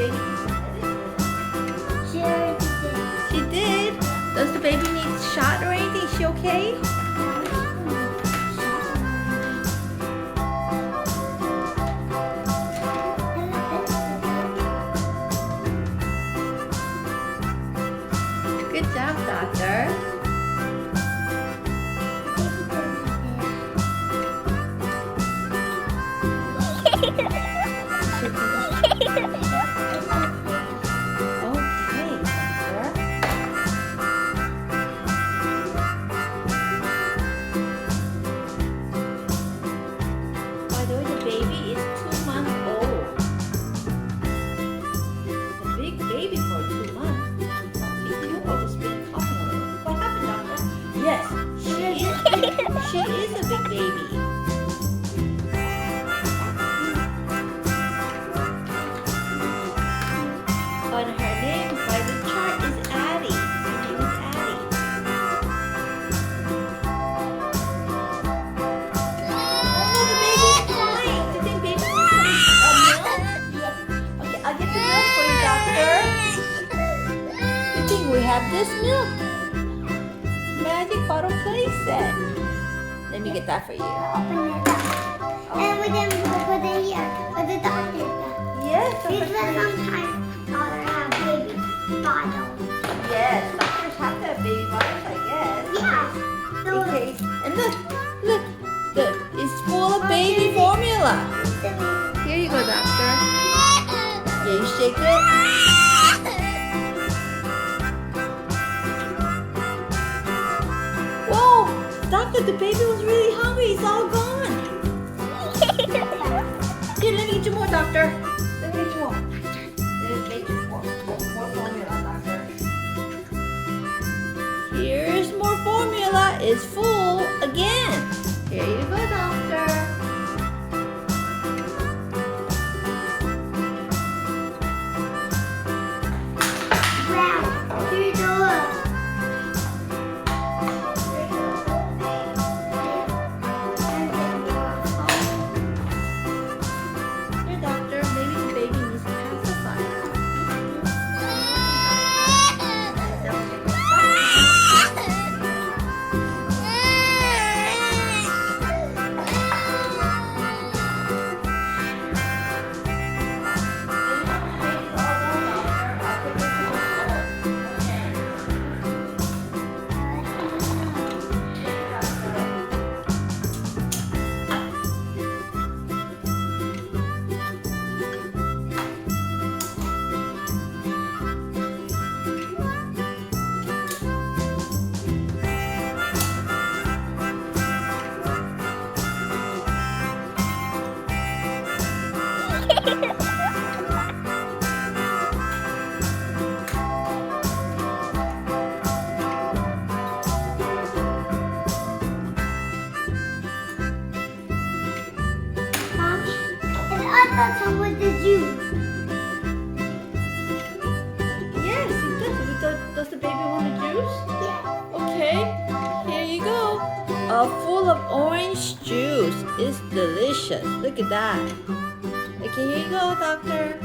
baby? She did. Does the baby need a shot or anything? Is she okay? Good job, doctor. She is a big baby. On her name by the chart is Addie. Her name is Addie. Oh, the baby's crying. Do you think baby needs some milk? Okay, I'll get the milk for you, doctor. Good thing we have this milk. Magic bottle playset. Let me get that for you. Open it up. And we then put it here. But the doctor does. Yes. Because sometimes doctors have baby bottles. Yes, doctors have to have baby bottles, I guess. Yeah. So Okay. And look. It's full of baby formula. Here you go, doctor. Yeah, you shake it. Whoa! Doctor, the baby was really hungry. It's all gone. Here, let me get you more, doctor. Let me get you more. Let me get you more formula, doctor. Here's more formula. It's full again. Here you go, doctor. wow. Here you go. Here, doctor. Maybe the baby needs a pacifier. Mom, and I thought some with the juice. Yes, it does. Does the baby want a juice? Yeah. Okay, here you go. Full of orange juice. It's delicious. Look at that. Okay, here you go, doctor.